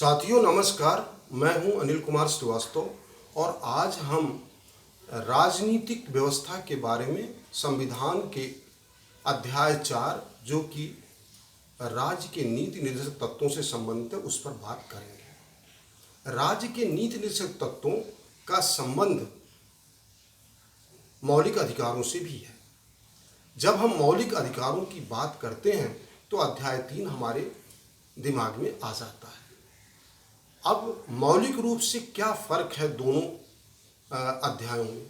साथियों नमस्कार, मैं हूं अनिल कुमार श्रीवास्तव और आज हम राजनीतिक व्यवस्था के बारे में संविधान के अध्याय 4 जो कि राज्य के नीति निर्देशक तत्वों से संबंधित है उस पर बात करेंगे। राज्य के नीति निर्देशक तत्वों का संबंध मौलिक अधिकारों से भी है। जब हम मौलिक अधिकारों की बात करते हैं तो अध्याय 3 हमारे दिमाग में आ जाता है। अब मौलिक रूप से क्या फर्क है दोनों अध्यायों में?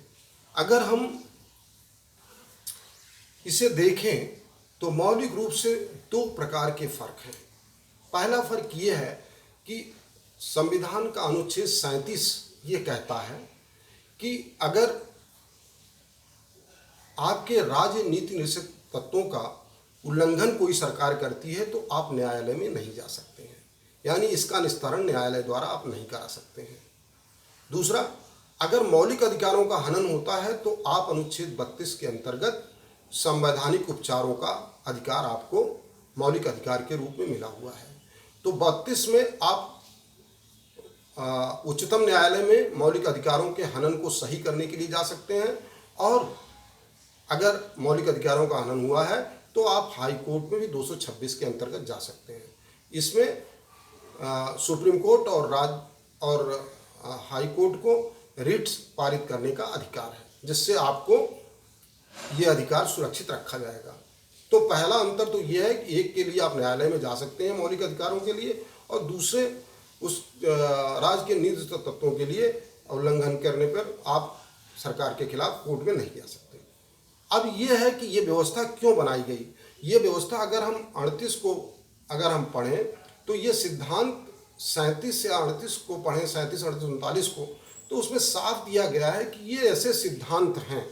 अगर हम इसे देखें तो मौलिक रूप से दो प्रकार के फर्क हैं। पहला फर्क ये है कि संविधान का अनुच्छेद 37 ये कहता है कि अगर आपके राज्य नीति निर्देशक तत्वों का उल्लंघन कोई सरकार करती है तो आप न्यायालय में नहीं जा सकते हैं, यानी इसका निस्तारण न्यायालय द्वारा आप नहीं करा सकते हैं। दूसरा, अगर मौलिक अधिकारों का हनन होता है तो आप अनुच्छेद 32 के अंतर्गत संवैधानिक उपचारों का अधिकार आपको मौलिक अधिकार के रूप में मिला हुआ है। तो 32 में आप उच्चतम न्यायालय में मौलिक अधिकारों के हनन को सही करने के लिए जा सकते हैं, और अगर मौलिक अधिकारों का हनन हुआ है तो आप हाई कोर्ट में भी 226 के अंतर्गत जा सकते हैं। इसमें सुप्रीम कोर्ट और हाई कोर्ट को रिट्स पारित करने का अधिकार है, जिससे आपको ये अधिकार सुरक्षित रखा जाएगा। तो पहला अंतर तो ये है कि एक के लिए आप न्यायालय में जा सकते हैं मौलिक अधिकारों के लिए, और दूसरे उस राज्य के नीति तत्वों के लिए उल्लंघन करने पर आप सरकार के खिलाफ कोर्ट में नहीं जा सकते। अब ये है कि ये व्यवस्था क्यों बनाई गई। ये व्यवस्था अगर हम 38 को अगर हम पढ़ें तो ये सिद्धांत 37 से 38 को पढ़ें, 37, 38, 39 को, तो उसमें साफ दिया गया है कि ये ऐसे सिद्धांत हैं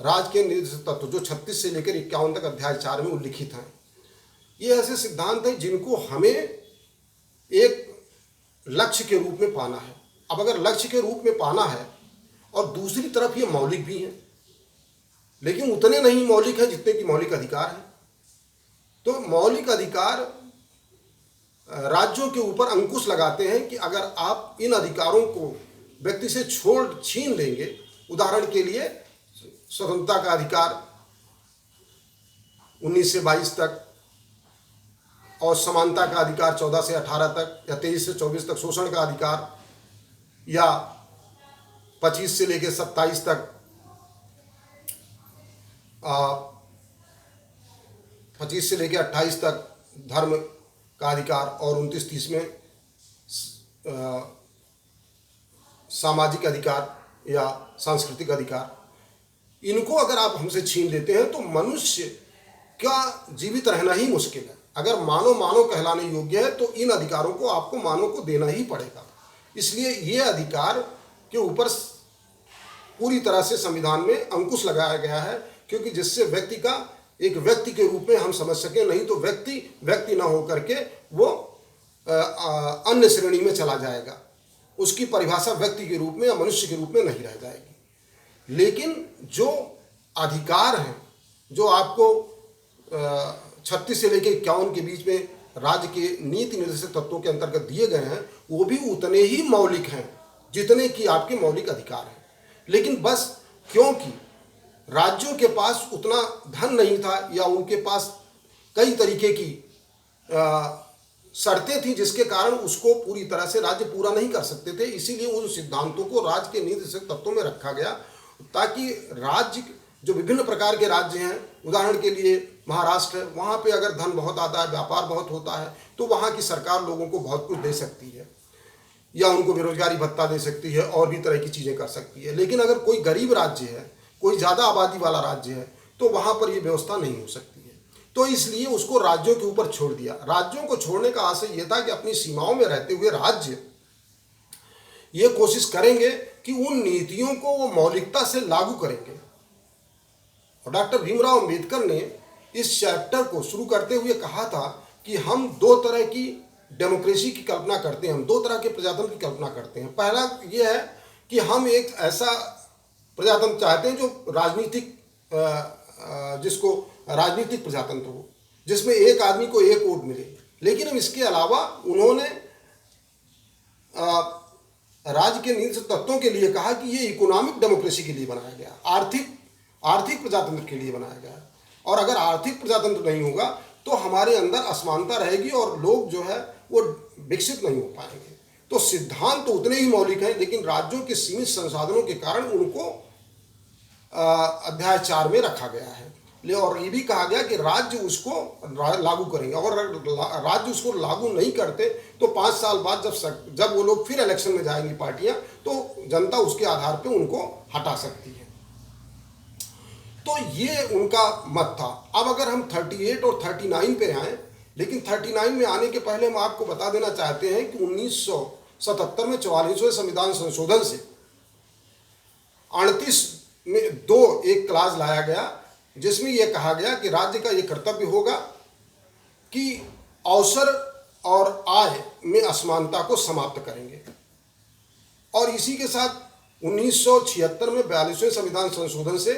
राज्य के निर्देशक तत्व जो 36 से लेकर 51 तक अध्याय 4 में उल्लिखित हैं। ये ऐसे सिद्धांत हैं जिनको हमें एक लक्ष्य के रूप में पाना है। अब अगर लक्ष्य के रूप में पाना है और दूसरी तरफ ये मौलिक भी हैं, लेकिन उतने नहीं मौलिक है जितने कि मौलिक अधिकार हैं। तो मौलिक अधिकार राज्यों के ऊपर अंकुश लगाते हैं कि अगर आप इन अधिकारों को व्यक्ति से छीन लेंगे, उदाहरण के लिए स्वतंत्रता का अधिकार 19 से 22 तक, और समानता का अधिकार 14 से 18 तक, या 23 से 24 तक शोषण का अधिकार, या 25 से लेकर 27 तक 25 से लेकर 28 तक धर्म का अधिकार, और 29-30 में सामाजिक अधिकार या सांस्कृतिक अधिकार, इनको अगर आप हमसे छीन लेते हैं तो मनुष्य का जीवित रहना ही मुश्किल है। अगर मानव कहलाने योग्य है तो इन अधिकारों को आपको मानव को देना ही पड़ेगा। इसलिए ये अधिकार के ऊपर पूरी तरह से संविधान में अंकुश लगाया गया है, क्योंकि जिससे व्यक्ति का एक व्यक्ति के रूप में हम समझ सकें, नहीं तो व्यक्ति ना हो करके वो अन्य श्रेणी में चला जाएगा। उसकी परिभाषा व्यक्ति के रूप में या मनुष्य के रूप में नहीं रह जाएगी। लेकिन जो अधिकार हैं जो आपको 36 से लेकर 51 के बीच में राज्य के नीति निर्देशक तत्वों के अंतर्गत दिए गए हैं, वो भी उतने ही मौलिक हैं जितने कि आपके मौलिक अधिकार हैं। लेकिन बस क्योंकि राज्यों के पास उतना धन नहीं था या उनके पास कई तरीके की शर्तें थी जिसके कारण उसको पूरी तरह से राज्य पूरा नहीं कर सकते थे, इसीलिए उन सिद्धांतों को राज्य के निर्देशक तत्वों में रखा गया, ताकि राज्य जो विभिन्न प्रकार के राज्य हैं, उदाहरण के लिए महाराष्ट्र है, वहाँ पे अगर धन बहुत आता है, व्यापार बहुत होता है, तो वहाँ की सरकार लोगों को बहुत कुछ दे सकती है, या उनको बेरोजगारी भत्ता दे सकती है, और भी तरह की चीज़ें कर सकती है। लेकिन अगर कोई गरीब राज्य है, कोई ज़्यादा आबादी वाला राज्य है, तो वहाँ पर ये व्यवस्था नहीं हो सकती है। तो इसलिए उसको राज्यों के ऊपर छोड़ दिया। राज्यों को छोड़ने का आशय ये था कि अपनी सीमाओं में रहते हुए राज्य ये कोशिश करेंगे कि उन नीतियों को वो मौलिकता से लागू करेंगे। और डॉक्टर भीमराव अंबेडकर ने इस चैप्टर को शुरू करते हुए कहा था कि हम दो तरह की डेमोक्रेसी की कल्पना करते हैं, हम दो तरह के प्रजातंत्र की कल्पना करते हैं। पहला ये है कि हम एक ऐसा प्रजातंत्र चाहते हैं जो राजनीतिक जिसको राजनीतिक प्रजातंत्र हो, जिसमें एक आदमी को एक वोट मिले। लेकिन इसके अलावा उन्होंने राज्य के नीति तत्वों के लिए कहा कि ये इकोनॉमिक डेमोक्रेसी के लिए बनाया गया, आर्थिक प्रजातंत्र के लिए बनाया गया। और अगर आर्थिक प्रजातंत्र नहीं होगा तो हमारे अंदर असमानता रहेगी और लोग जो है वो विकसित नहीं हो पाएंगे। तो सिद्धांत तो उतने ही मौलिक हैं, लेकिन राज्यों के सीमित संसाधनों के कारण उनको अध्याय 4 में रखा गया है। और ये भी कहा गया कि राज्य उसको लागू करेंगे, और राज्य उसको लागू नहीं करते तो 5 साल बाद जब वो लोग फिर इलेक्शन में जाएंगी पार्टियां, तो जनता उसके आधार पे उनको हटा सकती है। तो ये उनका मत था। अब अगर हम 38 और 39 पे आए, लेकिन 39 में आने के पहले हम आपको बता देना चाहते हैं कि 1977 में 44वें संविधान संशोधन से 38 में एक क्लाज लाया गया जिसमें यह कहा गया कि राज्य का यह कर्तव्य होगा कि अवसर और आय में असमानता को समाप्त करेंगे। और इसी के साथ 1976 में 42वें संविधान संशोधन से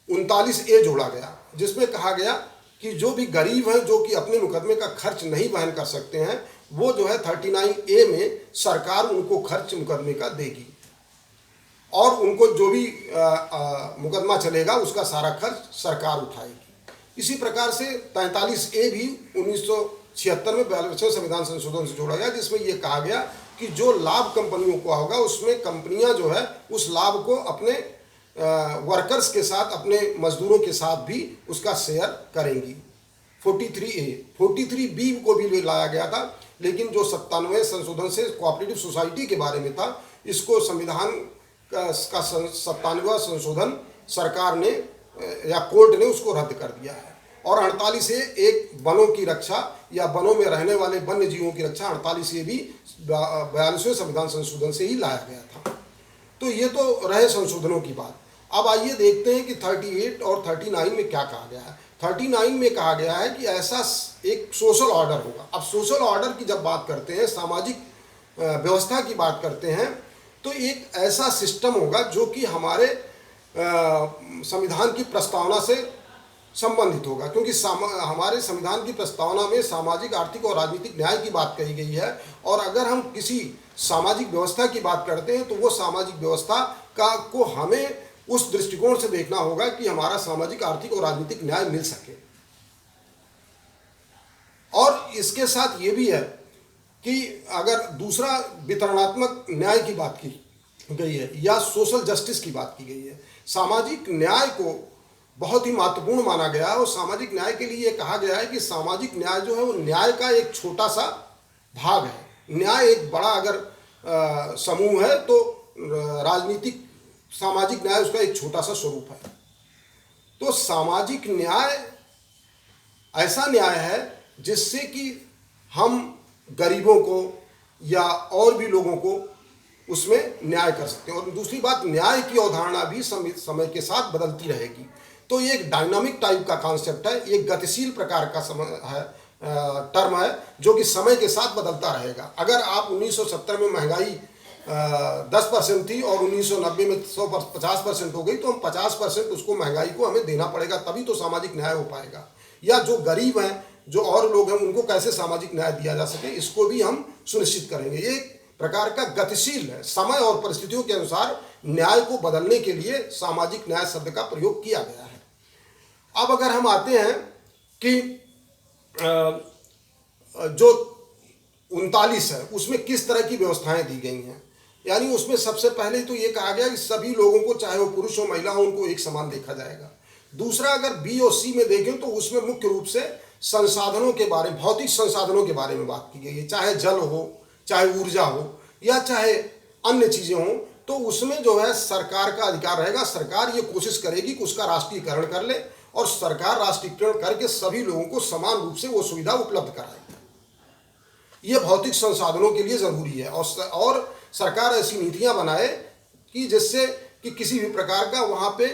39A जोड़ा गया, जिसमें कहा गया कि जो भी गरीब हैं, जो कि अपने मुकदमे का खर्च नहीं वहन कर सकते हैं, वो जो है 39A में सरकार उनको खर्च मुकदमे का देगी और उनको जो भी मुकदमा चलेगा उसका सारा खर्च सरकार उठाएगी। इसी प्रकार से 43A भी 1976 में 42वें संविधान संशोधन से जोड़ा गया, जिसमें यह कहा गया कि जो लाभ कंपनियों को होगा उसमें कंपनियां जो है उस लाभ को अपने वर्कर्स के साथ, अपने मजदूरों के साथ भी उसका शेयर करेंगी। 43A 43B को भी लाया गया था, लेकिन जो 97वें संशोधन से कोऑपरेटिव सोसाइटी के बारे में था, इसको संविधान का 97वां संशोधन सरकार ने या कोर्ट ने उसको रद्द कर दिया है। और 48A एक वनों की रक्षा या वनों में रहने वाले वन्य जीवों की रक्षा, 48A भी 42वें संविधान संशोधन से ही लाया गया था। तो ये तो रहे संशोधनों की बात। अब आइए देखते हैं कि 38 और 39 में क्या कहा गया है। 39 में कहा गया है कि ऐसा एक सोशल ऑर्डर होगा। अब सोशल ऑर्डर की जब बात करते हैं, सामाजिक व्यवस्था की बात करते हैं, तो एक ऐसा सिस्टम होगा जो कि हमारे संविधान की प्रस्तावना से संबंधित होगा, क्योंकि हमारे संविधान की प्रस्तावना में सामाजिक, आर्थिक और राजनीतिक न्याय की बात कही गई है। और अगर हम किसी सामाजिक व्यवस्था की बात करते हैं तो वो सामाजिक व्यवस्था को हमें उस दृष्टिकोण से देखना होगा कि हमारा सामाजिक, आर्थिक और राजनीतिक न्याय मिल सके। और इसके साथ ये भी है कि अगर दूसरा वितरणात्मक न्याय की बात की गई है या सोशल जस्टिस की बात की गई है, सामाजिक न्याय को बहुत ही महत्वपूर्ण माना गया है। और सामाजिक न्याय के लिए कहा गया है कि सामाजिक न्याय जो है वो न्याय का एक छोटा सा भाग है। न्याय एक बड़ा अगर समूह है तो राजनीतिक सामाजिक न्याय उसका एक छोटा सा स्वरूप है। तो सामाजिक न्याय ऐसा न्याय है जिससे कि हम गरीबों को या और भी लोगों को उसमें न्याय कर सकते हैं। और दूसरी बात, न्याय की अवधारणा भी समय के साथ बदलती रहेगी। तो ये एक डायनामिक टाइप का कॉन्सेप्ट है, एक गतिशील प्रकार का टर्म है जो कि समय के साथ बदलता रहेगा। अगर आप 1970 में महंगाई 10% थी और 1990 में 50% हो गई, तो हम 50% उसको महंगाई को हमें देना पड़ेगा, तभी तो सामाजिक न्याय हो पाएगा। या जो गरीब हैं, जो और लोग हैं, उनको कैसे सामाजिक न्याय दिया जा सके, इसको भी हम सुनिश्चित करेंगे। ये एक प्रकार का गतिशील है, समय और परिस्थितियों के अनुसार न्याय को बदलने के लिए सामाजिक न्याय शब्द का प्रयोग किया गया है। अब अगर हम आते हैं कि जो 39 है उसमें किस तरह की व्यवस्थाएं दी गई हैं, यानी उसमें सबसे पहले तो ये कहा गया कि सभी लोगों को, चाहे वो पुरुष हो महिला हो, उनको एक समान देखा जाएगा। दूसरा, अगर बी और सी में देखें तो उसमें मुख्य रूप से संसाधनों के बारे में, भौतिक संसाधनों के बारे में बात की गई है, चाहे जल हो, चाहे ऊर्जा हो या चाहे अन्य चीज़ें हों। तो उसमें जो है सरकार का अधिकार रहेगा। सरकार ये कोशिश करेगी कि उसका राष्ट्रीयकरण कर ले और सरकार राष्ट्रीयकरण करके सभी लोगों को समान रूप से वो सुविधा उपलब्ध कराए। ये भौतिक संसाधनों के लिए ज़रूरी है। और सरकार ऐसी नीतियां बनाए कि जिससे कि किसी भी प्रकार का वहाँ पे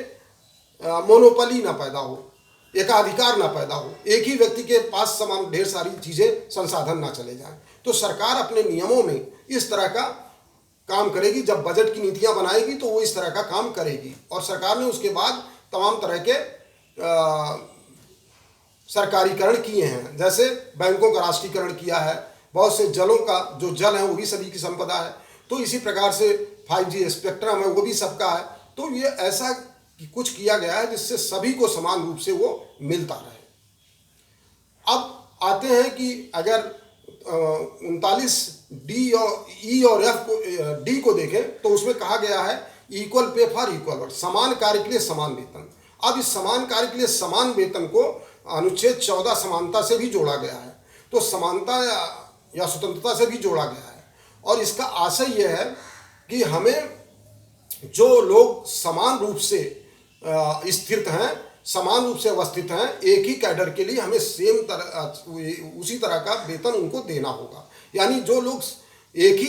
मोनोपोली ना पैदा हो, एकाधिकार ना पैदा हो, एक ही व्यक्ति के पास समान ढेर सारी चीज़ें, संसाधन ना चले जाएं। तो सरकार अपने नियमों में इस तरह का काम करेगी। जब बजट की नीतियां बनाएगी तो वो इस तरह का काम करेगी। और सरकार ने उसके बाद तमाम तरह के सरकारीकरण किए हैं, जैसे बैंकों का राष्ट्रीयकरण किया है, बहुत से जलों का जो जल है वो भी सभी की संपदा है। तो इसी प्रकार से 5G स्पेक्ट्रम है वो भी सबका है। तो ये ऐसा कुछ किया गया है जिससे सभी को समान रूप से वो मिलता रहे। अब आते हैं कि अगर 39D और E और F को D को देखें तो उसमें कहा गया है equal pay for equal work, समान कार्य के लिए समान वेतन। अब इस समान कार्य के लिए समान वेतन को अनुच्छेद 14 समानता से भी जोड़ा गया है। तो समानता या स्वतंत्रता से भी जोड़ा गया है और इसका आशय यह है कि हमें जो लोग समान रूप से स्थित हैं, समान रूप से अवस्थित हैं, एक ही कैडर के लिए हमें उसी तरह का वेतन उनको देना होगा। यानी जो लोग एक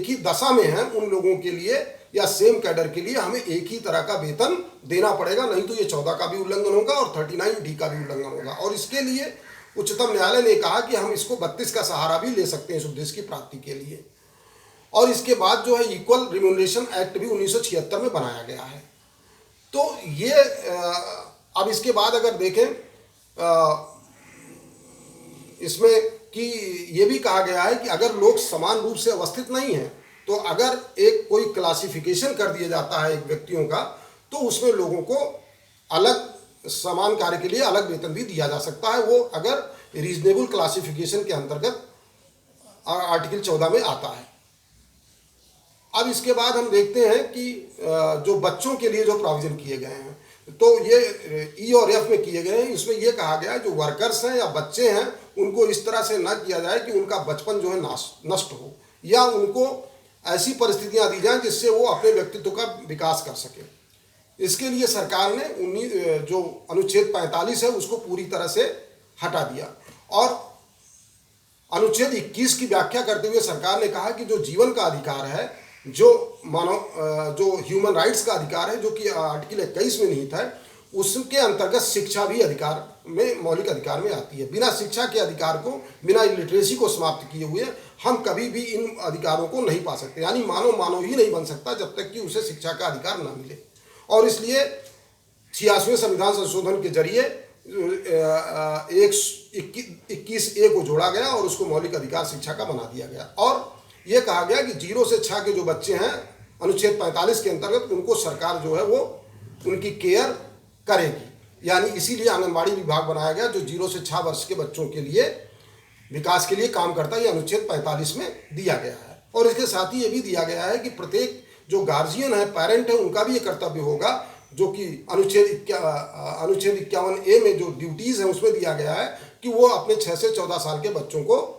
ही दशा में हैं उन लोगों के लिए या सेम कैडर के लिए हमें एक ही तरह का वेतन देना पड़ेगा, नहीं तो ये 14 का भी उल्लंघन होगा और 39D का भी उल्लंघन होगा। और इसके लिए उच्चतम न्यायालय ने कहा कि हम इसको 32 का सहारा भी ले सकते हैं इस उद्देश्य की प्राप्ति के लिए। और इसके बाद जो है इक्वल रिम्यूनरेशन एक्ट भी 1976 में बनाया गया है। तो ये अब इसके बाद अगर देखें इसमें कि ये भी कहा गया है कि अगर लोग समान रूप से अवस्थित नहीं हैं तो अगर एक कोई क्लासिफिकेशन कर दिया जाता है एक व्यक्तियों का तो उसमें लोगों को अलग समान कार्य के लिए अलग वेतन भी दिया जा सकता है, वो अगर रीजनेबल क्लासिफिकेशन के अंतर्गत आर्टिकल 14 में आता है। अब इसके बाद हम देखते हैं कि जो बच्चों के लिए जो प्रोविजन किए गए हैं तो ये E और F में किए गए हैं। इसमें यह कहा गया है जो वर्कर्स हैं या बच्चे हैं उनको इस तरह से न किया जाए कि उनका बचपन जो है नष्ट हो या उनको ऐसी परिस्थितियां दी जाएं जिससे वो अपने व्यक्तित्व का विकास कर सके। इसके लिए सरकार ने जो अनुच्छेद 45 है उसको पूरी तरह से हटा दिया और अनुच्छेद 21 की व्याख्या करते हुए सरकार ने कहा कि जो जीवन का अधिकार है, जो जो ह्यूमन राइट्स का अधिकार है, जो कि आर्टिकल 21 में निहित है, उसके अंतर्गत शिक्षा भी अधिकार में मौलिक अधिकार में आती है। बिना शिक्षा के अधिकार को, बिना लिटरेसी को समाप्त किए हुए हम कभी भी इन अधिकारों को नहीं पा सकते। यानी मानव ही नहीं बन सकता जब तक कि उसे शिक्षा का अधिकार न मिले। और इसलिए 86वें संविधान संशोधन के जरिए 21A को जोड़ा गया और उसको मौलिक अधिकार शिक्षा का बना दिया गया और ये कहा गया कि 0 से 6 के जो बच्चे हैं अनुच्छेद 45 के अंतर्गत उनको सरकार जो है वो उनकी केयर करेगी। यानी इसीलिए आंगनबाड़ी विभाग बनाया गया जो 0 से 6 वर्ष के बच्चों के लिए विकास के लिए काम करता है। ये अनुच्छेद 45 में दिया गया है। और इसके साथ ही ये भी दिया गया है कि प्रत्येक जो गार्जियन है, पेरेंट है, उनका भी ये कर्तव्य होगा जो कि अनुच्छेद 51A में जो ड्यूटीज़ हैं उसमें दिया गया है कि वो अपने 6 से 14 साल के बच्चों को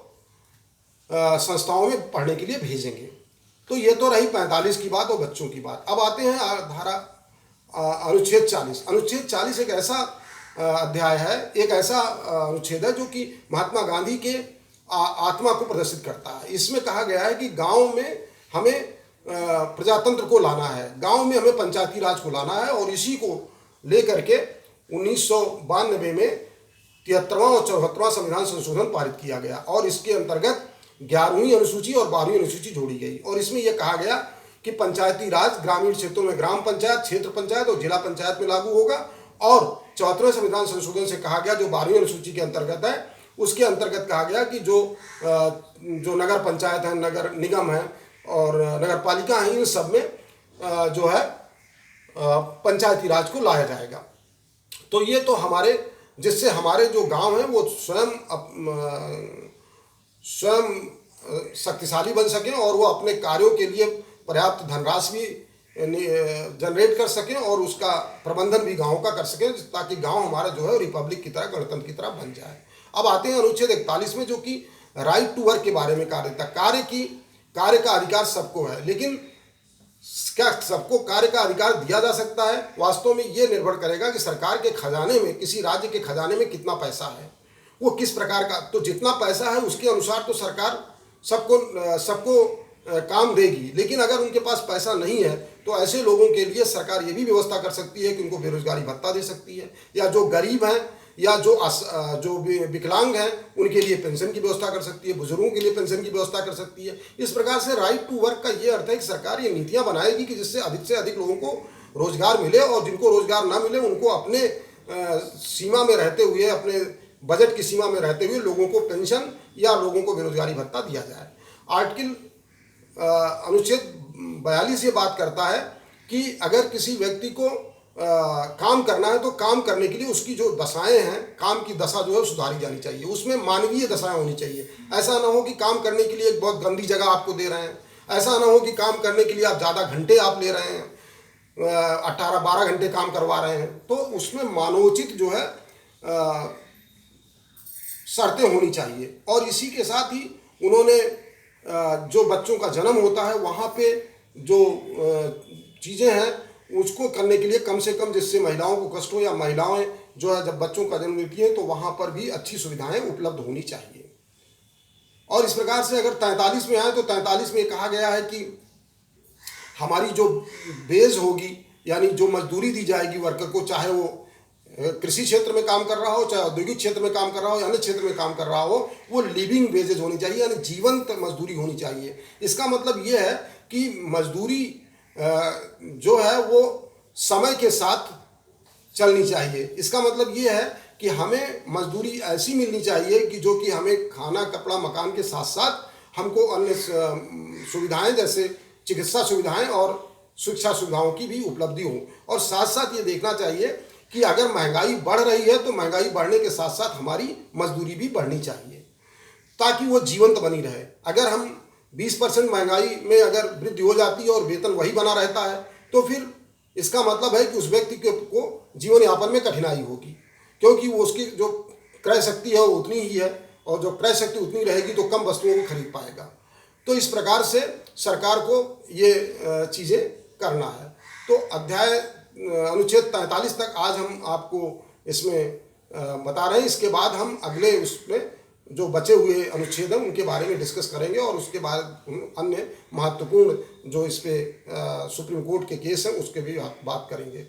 संस्थाओं में पढ़ने के लिए भेजेंगे। तो ये तो रही 45 की बात और बच्चों की बात। अब आते हैं धारा अनुच्छेद 40। अनुच्छेद 40 एक ऐसा अध्याय है, एक ऐसा अनुच्छेद है जो कि महात्मा गांधी के आत्मा को प्रदर्शित करता है। इसमें कहा गया है कि गांव में हमें प्रजातंत्र को लाना है, गांव में हमें पंचायती राज को लाना है और इसी को लेकर के 1992 में 73वां और 74वां संविधान संशोधन पारित किया गया और इसके अंतर्गत 11वीं अनुसूची और 12वीं अनुसूची जोड़ी गई। और इसमें यह कहा गया कि पंचायती राज ग्रामीण क्षेत्रों में ग्राम पंचायत, क्षेत्र पंचायत और जिला पंचायत में लागू होगा। और 74वें संविधान संशोधन से कहा गया जो 12वीं अनुसूची के अंतर्गत है उसके अंतर्गत कहा गया कि जो नगर पंचायत है, नगर निगम है और नगर पालिका है, इन सब में जो है पंचायती राज को लाया जाएगा। तो ये तो हमारे जिससे हमारे जो गांव हैं वो स्वयं शक्तिशाली बन सकें और वो अपने कार्यों के लिए पर्याप्त धनराशि भी जनरेट कर सकें और उसका प्रबंधन भी गाँव का कर सकें ताकि गांव हमारा जो है रिपब्लिक की तरह, गणतंत्र की तरह बन जाए। अब आते हैं अनुच्छेद 41 में जो कि राइट टू वर्क के बारे में कार्य था। कार्य का अधिकार सबको है, लेकिन क्या सबको कार्य का अधिकार दिया जा सकता है? वास्तव में ये निर्भर करेगा कि सरकार के खजाने में, किसी राज्य के खजाने में कितना पैसा है, वो किस प्रकार का। तो जितना पैसा है उसके अनुसार तो सरकार सबको काम देगी, लेकिन अगर उनके पास पैसा नहीं है तो ऐसे लोगों के लिए सरकार ये भी व्यवस्था कर सकती है कि उनको बेरोजगारी भत्ता दे सकती है, या जो गरीब हैं या जो विकलांग हैं उनके लिए पेंशन की व्यवस्था कर सकती है, बुजुर्गों के लिए पेंशन की व्यवस्था कर सकती है। इस प्रकार से राइट टू वर्क का ये अर्थ है कि सरकार ये नीतियां बनाएगी कि जिससे अधिक लोगों को रोजगार मिले और जिनको रोजगार ना मिले उनको अपने सीमा में रहते हुए, अपने बजट की सीमा में रहते हुए लोगों को पेंशन या लोगों को बेरोजगारी भत्ता दिया जाए। आर्टिकल अनुच्छेद 42 ये बात करता है कि अगर किसी व्यक्ति को काम करना है तो काम करने के लिए उसकी जो दशाएं हैं, काम की दशा जो है सुधारी जानी चाहिए, उसमें मानवीय दशाएं होनी चाहिए। ऐसा ना हो कि काम करने के लिए एक बहुत गंदी जगह आपको दे रहे हैं, ऐसा ना हो कि काम करने के लिए आप ज़्यादा घंटे आप ले रहे हैं, 18-12 घंटे काम करवा रहे हैं। तो उसमें मानवोचित जो है शर्तें होनी चाहिए। और इसी के साथ ही उन्होंने जो बच्चों का जन्म होता है वहाँ पे जो चीज़ें हैं उसको करने के लिए कम से कम, जिससे महिलाओं को कष्ट हो, या महिलाएं जो है जब बच्चों का जन्म लेती हैं तो वहाँ पर भी अच्छी सुविधाएं उपलब्ध होनी चाहिए। और इस प्रकार से अगर 43 में आए तो 43 में कहा गया है कि हमारी जो बेज होगी, यानी जो मजदूरी दी जाएगी वर्कर को, चाहे वो कृषि क्षेत्र में काम कर रहा हो, चाहे औद्योगिक क्षेत्र में काम कर रहा हो, या अन्य क्षेत्र में काम कर रहा हो, वो लिविंग वेजेज होनी चाहिए, यानी जीवंत मजदूरी होनी चाहिए। इसका मतलब ये है कि मजदूरी जो है वो समय के साथ चलनी चाहिए। इसका मतलब ये है कि हमें मजदूरी ऐसी मिलनी चाहिए कि जो कि हमें खाना, कपड़ा, मकान के साथ साथ हमको अन्य सुविधाएं जैसे चिकित्सा सुविधाएं और शिक्षा सुविधाओं की भी उपलब्धि हो। और साथ साथ ये देखना चाहिए कि अगर महंगाई बढ़ रही है तो महंगाई बढ़ने के साथ साथ हमारी मजदूरी भी बढ़नी चाहिए ताकि वो जीवंत बनी रहे। अगर हम 20% महंगाई में अगर वृद्धि हो जाती है और वेतन वही बना रहता है तो फिर इसका मतलब है कि उस व्यक्ति को जीवन यापन में कठिनाई होगी, क्योंकि वो उसकी जो क्रय शक्ति है वो उतनी ही है, और जो क्रय शक्ति उतनी रहेगी तो कम वस्तुओं को खरीद पाएगा। तो इस प्रकार से सरकार को ये चीज़ें करना है। तो अध्याय अनुच्छेद 43 तक आज हम आपको इसमें बता रहे हैं। इसके बाद हम अगले उसमें जो बचे हुए अनुच्छेद हैं उनके बारे में डिस्कस करेंगे, और उसके बाद अन्य महत्वपूर्ण जो इस पे सुप्रीम कोर्ट के केस हैं उसके भी बात करेंगे।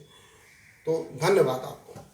तो धन्यवाद आपको।